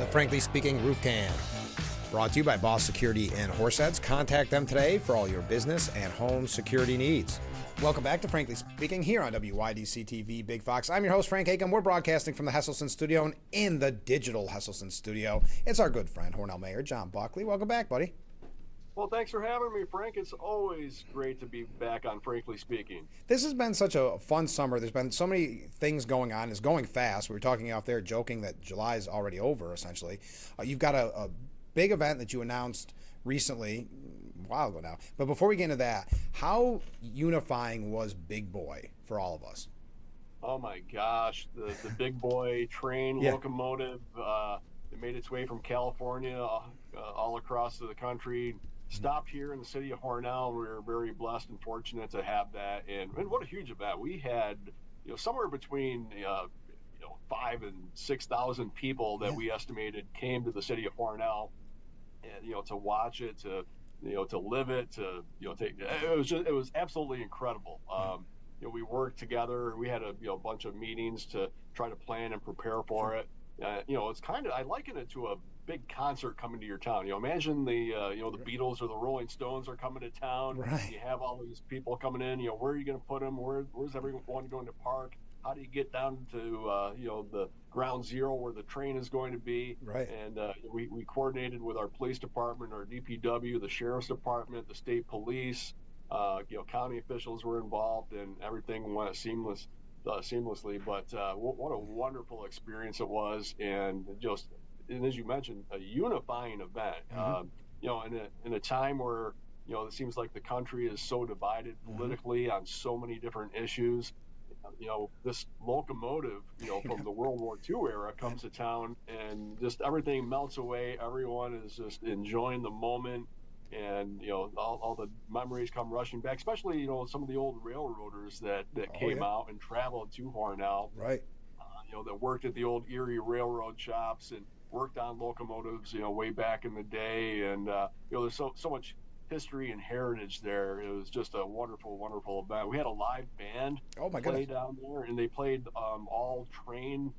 the Frankly Speaking Roof Cam. Brought to you by Boss Security and Horseheads. Contact them today for all your business and home security needs. Welcome back to Frankly Speaking here on WYDC TV Big Fox. I'm your host, Frank Acomb. We're broadcasting from the Hesselson studio and in the digital Hesselson studio. It's our good friend, Hornell Mayor John Buckley. Welcome back, buddy. Well, thanks for having me, Frank. It's always great to be back on Frankly Speaking. This has been such a fun summer. There's been so many things going on. It's going fast. We were talking out there, joking that July is already over, essentially. You've got a big event that you announced recently, a while ago now. But before we get into that, how unifying was Big Boy for all of us? Oh, my gosh. The Big Boy train locomotive, it made its way from California all across the country. Stopped here in the city of Hornell. We were very blessed and fortunate to have that, and what a huge event. We had, somewhere between 5,000 and 6,000 people that we estimated came to the city of Hornell, and to watch it, to live it, to take it was absolutely incredible. We worked together. We had a bunch of meetings to try to plan and prepare for it. It's kind of, I liken it to a big concert coming to your town. Imagine the Beatles or the Rolling Stones are coming to town. Right. You have all these people coming in. Where are you going to put them? Where's everyone going to park? How do you get down to the ground zero where the train is going to be? Right. And we coordinated with our police department, our DPW, the sheriff's department, the state police. County officials were involved, and everything went seamlessly. But what a wonderful experience it was, and as you mentioned, a unifying event. In a time where it seems like the country is so divided politically on so many different issues. This locomotive, from the World War II era comes to town, and just everything melts away. Everyone is just enjoying the moment. And all the memories come rushing back, especially some of the old railroaders that came out and traveled to Hornell, right? That worked at the old Erie railroad shops and worked on locomotives, way back in the day. And there's so much history and heritage there. It was just a wonderful event. We had a live band play down there, and they played all train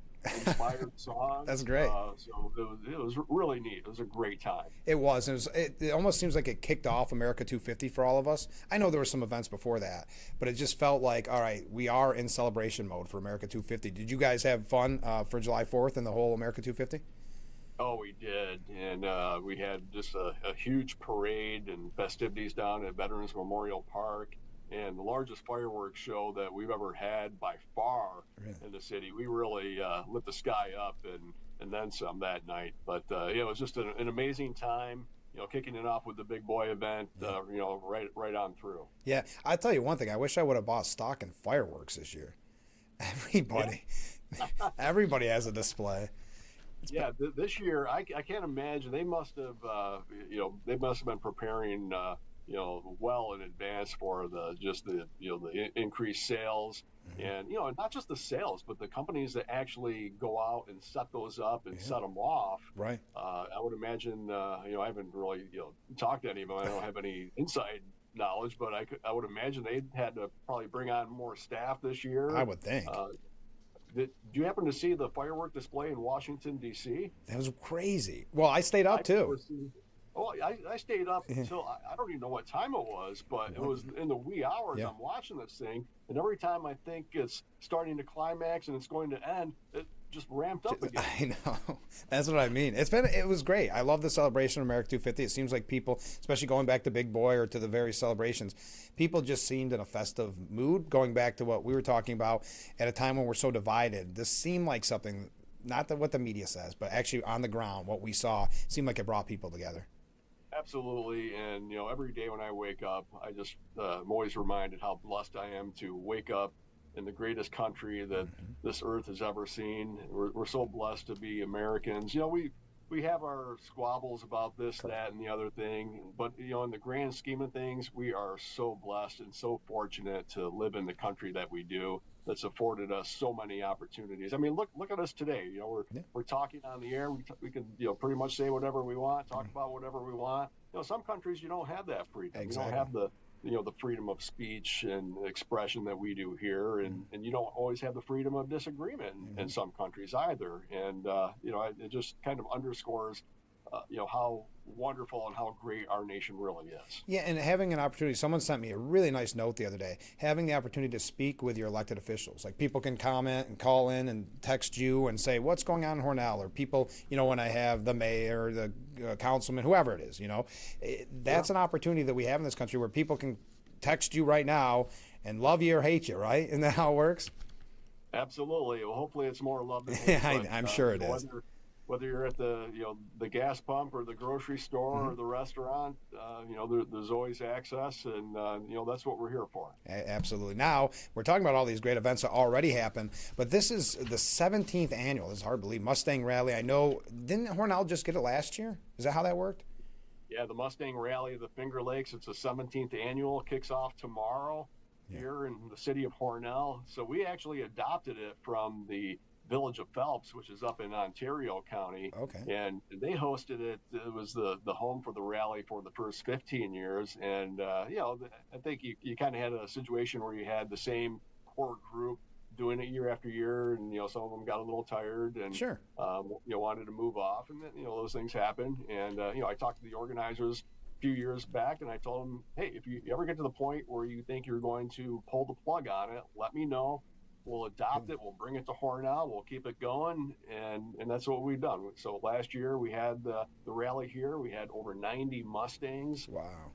inspired songs. That's great. So it was really neat. It was a great time. It was. It almost seems like it kicked off America 250 for all of us. I know there were some events before that, but it just felt like, all right, we are in celebration mode for America 250. Did you guys have fun for July 4th and the whole America 250? Oh, we did. And we had just a huge parade and festivities down at Veterans Memorial Park. And the largest fireworks show that we've ever had by far in the city. We really lit the sky up and then some that night. But it was just an amazing time. Kicking it off with the Big Boy event. Right on through. Yeah, I tell you one thing. I wish I would have bought stock in fireworks this year. Everybody has a display. This year I can't imagine. They must have been preparing. Well in advance for the increased sales, and not just the sales, but the companies that actually go out and set those up and set them off. Right. I would imagine. I haven't really talked to any of them. I don't have any inside knowledge, but I would imagine they had to probably bring on more staff this year. I would think. Do you happen to see the firework display in Washington D.C.? That was crazy. Well, I stayed up too. Oh, I stayed up until I don't even know what time it was, but it was in the wee hours. I'm watching this thing, and every time I think it's starting to climax and it's going to end, it just ramped up again. I know. That's what I mean. It was great. I love the celebration of America 250. It seems like people, especially going back to Big Boy or to the various celebrations, people just seemed in a festive mood, going back to what we were talking about at a time when we're so divided. This seemed like something, not what the media says, but actually on the ground, what we saw seemed like it brought people together. Absolutely, and every day when I wake up, I just I'm always reminded how blessed I am to wake up in the greatest country that this earth has ever seen. We're so blessed to be Americans. We have our squabbles about this, that, and the other thing, but in the grand scheme of things, we are so blessed and so fortunate to live in the country that we do. That's afforded us so many opportunities. I mean, look at us today. We're talking on the air. We can pretty much say whatever we want, talk about whatever we want. Some countries you don't have that freedom. Exactly. You don't have the freedom of speech and expression that we do here, and you don't always have the freedom of disagreement in some countries either. And it just kind of underscores how wonderful and how great our nation really is. Yeah, and having an opportunity, someone sent me a really nice note the other day, having the opportunity to speak with your elected officials. Like people can comment and call in and text you and say, what's going on in Hornell? Or people, when I have the mayor, the councilman, whoever it is, that's an opportunity that we have in this country where people can text you right now and love you or hate you, right? Isn't that how it works? Absolutely. Well, hopefully it's more love than hate. I'm sure it is. Whether you're at the gas pump or the grocery store or the restaurant, there's always access, and that's what we're here for. Absolutely. Now we're talking about all these great events that already happened, but this is the 17th annual. This is hard to believe. Mustang Rally. I know. Didn't Hornell just get it last year? Is that how that worked? Yeah, the Mustang Rally of the Finger Lakes. It's the 17th annual. Kicks off tomorrow here in the city of Hornell. So we actually adopted it from the Village of Phelps, which is up in Ontario County. Okay. And they hosted it. It was the home for the rally for the first 15 years. And, I think you kind of had a situation where you had the same core group doing it year after year. And, some of them got a little tired and, sure. Wanted to move off. And, then, those things happen. And, I talked to the organizers a few years back and I told them, hey, if you ever get to the point where you think you're going to pull the plug on it, let me know. We'll adopt it. We'll bring it to Hornell. We'll keep it going, and that's what we've done. So last year we had the rally here. We had over 90 Mustangs. Wow.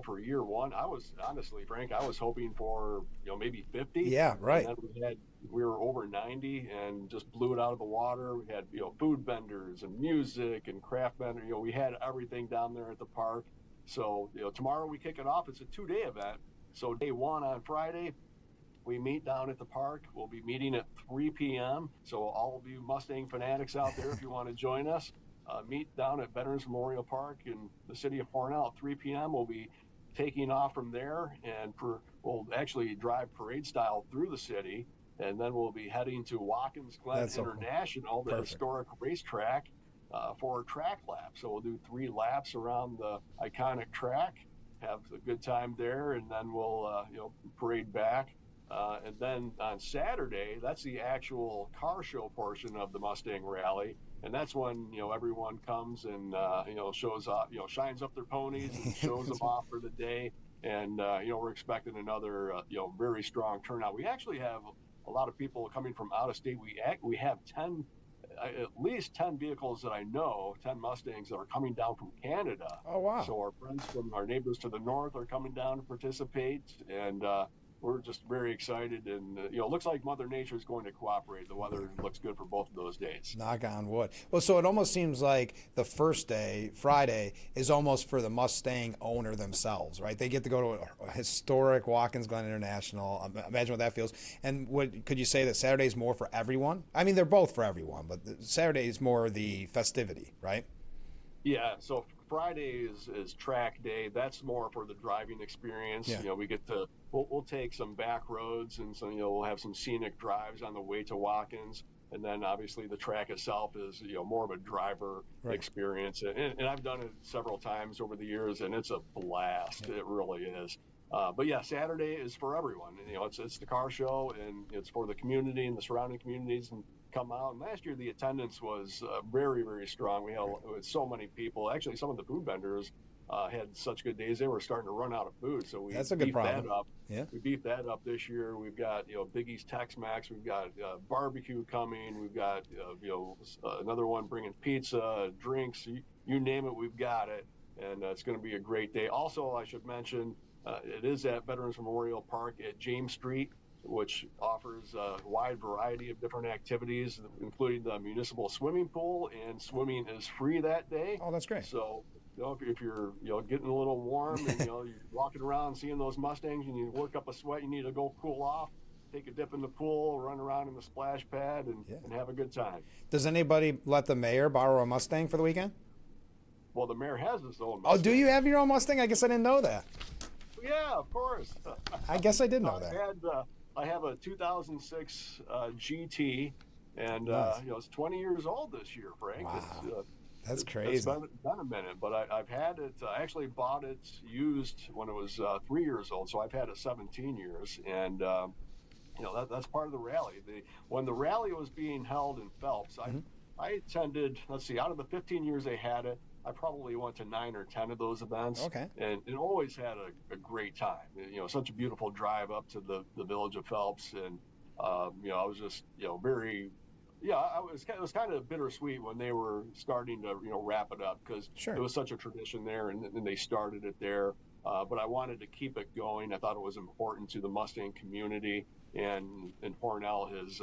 For year one, I was honestly, Frank, I was hoping for maybe 50. Yeah, right. And then we were over 90 and just blew it out of the water. We had food vendors and music and craft vendors. We had everything down there at the park. So tomorrow we kick it off. It's a 2-day event. So day one on Friday, we meet down at the park. We'll be meeting at 3 p.m. So all of you Mustang fanatics out there, if you want to join us, meet down at Veterans Memorial Park in the city of Hornell at 3 p.m. We'll be taking off from there, and we'll actually drive parade style through the city, and then we'll be heading to Watkins Glen International, the historic racetrack, for a track lap. So we'll do 3 laps around the iconic track, have a good time there, and then we'll parade back. And then on Saturday, that's the actual car show portion of the Mustang Rally, and that's when everyone comes and shows up, shines up their ponies and shows them off for the day. And we're expecting another very strong turnout. We actually have a lot of people coming from out of state. We have at least 10 vehicles that I know, 10 Mustangs that are coming down from Canada. Oh wow! So our friends from our neighbors to the north are coming down to participate, and we're just very excited, and it looks like Mother Nature is going to cooperate. The weather looks good for both of those days. Knock on wood. Well, so it almost seems like the first day, Friday, is almost for the Mustang owner themselves, right? They get to go to a historic Watkins Glen International. Imagine what that feels. And could you say that Saturday is more for everyone? I mean, they're both for everyone, but Saturday is more the festivity, right? Yeah. So Friday is track day. That's more for the driving experience. Yeah. We get to we'll take some back roads, and so we'll have some scenic drives on the way to Watkins, and then obviously the track itself is more of a driver experience. And I've done it several times over the years, and it's a blast. It really is. But yeah, Saturday is for everyone. It's the car show, and it's for the community and the surrounding communities, and come out. And last year the attendance was very, very strong. We had so many people. Actually, some of the food vendors had such good days they were starting to run out of food. So we beefed that up. Yeah. We beefed that up this year. We've got Biggie's Tex-Mex. We've got barbecue coming. We've got another one bringing pizza, drinks. You name it, we've got it. And it's going to be a great day. Also, I should mention it is at Veterans Memorial Park at James Street, which offers a wide variety of different activities, including the municipal swimming pool, and swimming is free that day. Oh, that's great. So, if you're getting a little warm and you're walking around seeing those Mustangs and you work up a sweat, you need to go cool off, take a dip in the pool, run around in the splash pad, and have a good time. Does anybody let the mayor borrow a Mustang for the weekend? Well, the mayor has his own Mustang. Oh, do you have your own Mustang? I guess I didn't know that. Yeah, of course. I guess I did know that. I have a 2006 GT, and Nice. it's 20 years old this year, Frank. Wow. That's It's crazy. been a minute, but I've had it. I actually bought it used when it was 3 years old, so I've had it 17 years, and that's part of the rally. When the rally was being held in Phelps, Hmm. I attended. Let's see, out of the 15 years they had it, I probably went to 9 or 10 of those events, Okay. and always had a great time. Such a beautiful drive up to the village of Phelps, and I was just very. Yeah, it was kind of bittersweet when they were starting to wrap it up, because it Sure. was such a tradition there, and they started it there. But I wanted to keep it going. I thought it was important to the Mustang community, and Hornell has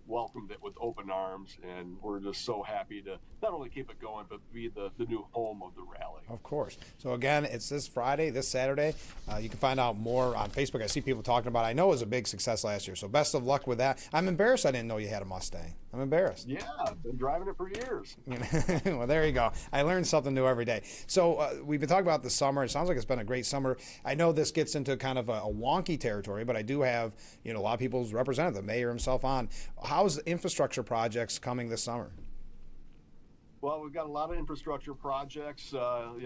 welcomed it with open arms, and we're just so happy to not only keep it going but be the new home of the rally. Of course. So again, it's this Friday, this Saturday. You can find out more on Facebook. I see people talking about it. I know it was a big success last year, so best of luck with that. I'm embarrassed I didn't know you had a Mustang. I'm embarrassed. Yeah, I've been driving it for years. Well, there you go. I learn something new every day. So we've been talking about the summer. It sounds like it's been a great summer. I know this gets into kind of a wonky territory, but I do have a lot of people's representative, the mayor himself, on. How's the infrastructure projects coming this summer? Well, we've got a lot of infrastructure projects.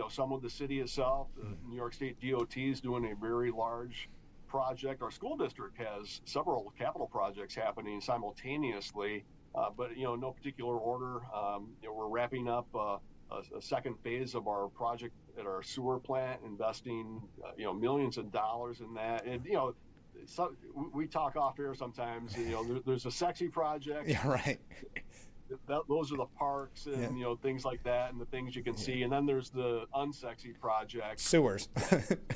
Some with the city itself. New York State DOT is doing a very large project. Our school district has several capital projects happening simultaneously, but no particular order. We're wrapping up a second phase of our project at our sewer plant, investing millions of dollars in that. And so we talk off air sometimes. There's a sexy project. Yeah, right. Those are the parks and things like that, and the things you can see. And then there's the unsexy projects. Sewers.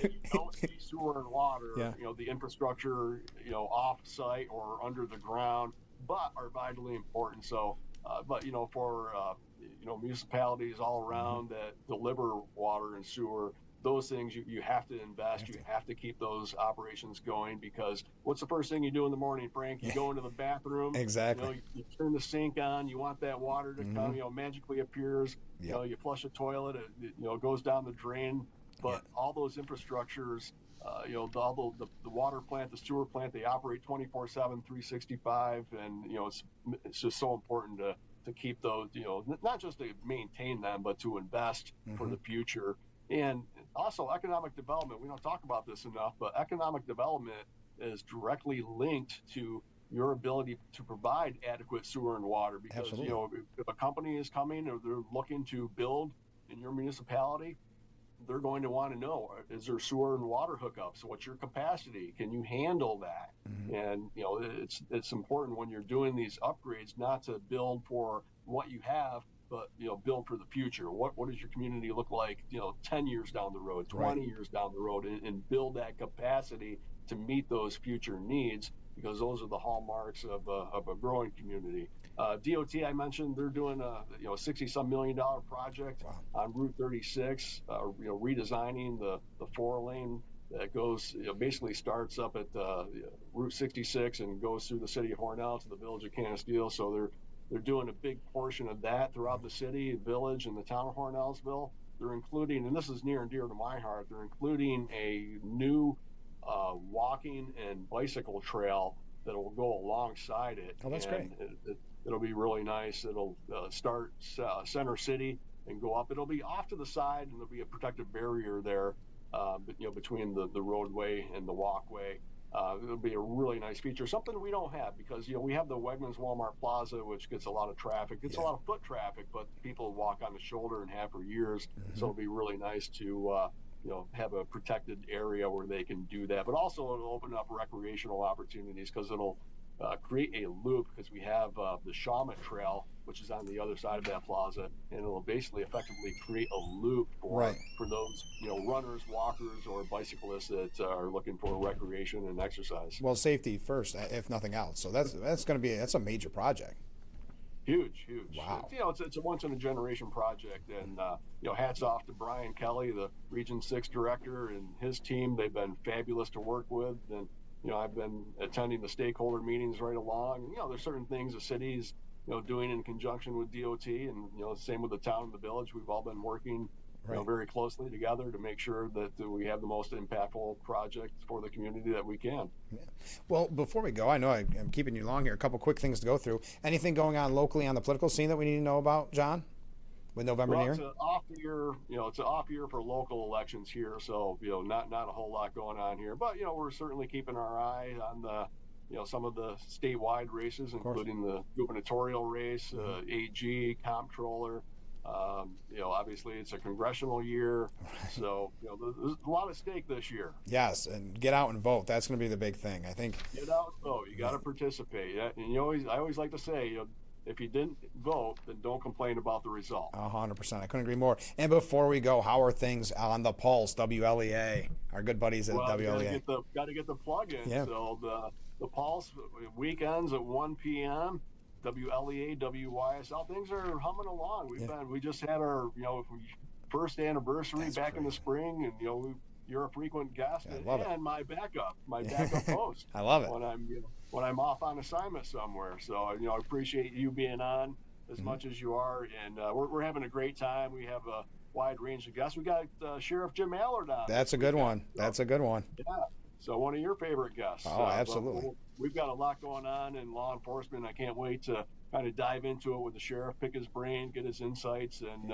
You don't see sewer and water. Yeah. The infrastructure, off site or under the ground, but are vitally important. So, but for municipalities all around that deliver water and sewer, those things you have to invest. You have to keep those operations going, because what's the first thing you do in the morning, Frank? You go into the bathroom. Exactly. You turn the sink on. You want that water to come. Magically appears. Yep. You flush a toilet. It goes down the drain. But all those infrastructures, the water plant, the sewer plant, they operate 24/7, 365, and it's just so important to keep those. Not just to maintain them, but to invest for the future. And also economic development. We don't talk about this enough, but economic development is directly linked to your ability to provide adequate sewer and water. Because Absolutely. if a company is coming or they're looking to build in your municipality, they're going to want to know, is there sewer and water hookups? What's your capacity? Can you handle that? And it's important when you're doing these upgrades not to build for what you have, but build for the future. What does your community look like 10 years down the road, 20 years down the road, and build that capacity to meet those future needs, because those are the hallmarks of a growing community. DOT, I mentioned, they're doing a $60-some million project on Route 36, redesigning the 4-lane that goes basically starts up at Route 66 and goes through the city of Hornell to the village of Canisteel. So they're doing a big portion of that throughout the city, village, and the town of Hornellsville. They're including, and this is near and dear to my heart, they're including a new walking and bicycle trail that will go alongside it. Oh, that's great. It'll be really nice. It'll start Center City and go up. It'll be off to the side, and there'll be a protective barrier there, between the roadway and the walkway. It'll be a really nice feature, something we don't have, because we have the Wegmans Walmart Plaza, which gets a lot of traffic. Gets a lot of foot traffic, but people walk on the shoulder and have for years. So it'll be really nice to have a protected area where they can do that. But also it'll open up recreational opportunities, because it'll create a loop, because we have the Shawmut Trail, which is on the other side of that plaza, and it'll basically effectively create a loop for those runners, walkers, or bicyclists that are looking for recreation and exercise. Well, safety first, if nothing else. So that's a major project. Huge. Wow. It's a once in a generation project, and hats off to Brian Kelly, the Region 6 director, and his team. They've been fabulous to work with, and I've been attending the stakeholder meetings right along. There's certain things the city's doing in conjunction with DOT, and same with the town and the village. We've all been working very closely together to make sure that we have the most impactful project for the community that we can. Yeah. Well, before we go, I know I'm keeping you long here. A couple quick things to go through. Anything going on locally on the political scene that we need to know about, John? with November Well, near? it's an off year. It's an off year for local elections here, so not a whole lot going on here. But we're certainly keeping our eye on the some of the statewide races, including the gubernatorial race, AG, comptroller. Obviously it's a congressional year, so there's a lot at stake this year. Yes, and get out and vote. That's going to be the big thing, I think. Get out and vote. You got to participate. And I always like to say, if you didn't vote, then don't complain about the result. 100%. I couldn't agree more. And before we go, how are things on the Pulse, WLEA, our good buddies at WLEA? Got to get the plug in. Yeah. So the Pulse weekends at 1 p.m. WLEA, WYSL, things are humming along. We just had our first anniversary back in the spring, and you're a frequent guest, and my backup host. I love it when I'm off on assignment somewhere. So I appreciate you being on as much as you are, and we're having a great time. We have a wide range of guests. We got Sheriff Jim Allard on. That's a good one. That's a good one. Yeah. So one of your favorite guests. Oh, absolutely. We've got a lot going on in law enforcement. I can't wait to kind of dive into it with the sheriff, pick his brain, get his insights, and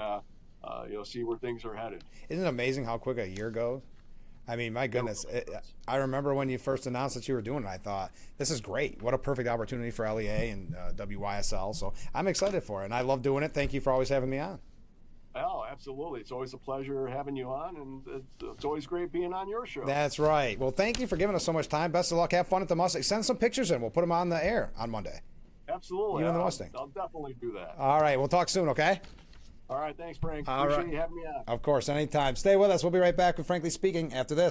see where things are headed. Isn't it amazing how quick a year goes? I mean, my goodness. I remember when you first announced that you were doing it, I thought, this is great. What a perfect opportunity for LEA and WYSL. So I'm excited for it, and I love doing it. Thank you for always having me on. Oh, absolutely. It's always a pleasure having you on, and it's always great being on your show. That's right. Well, thank you for giving us so much time. Best of luck. Have fun at the Mustang. Send some pictures in. We'll put them on the air on Monday. Absolutely. You and the Mustang. I'll definitely do that. All right. We'll talk soon, okay? All right. Thanks, Frank. All Appreciate right. you having me on. Of course. Anytime. Stay with us. We'll be right back with Frankly Speaking after this.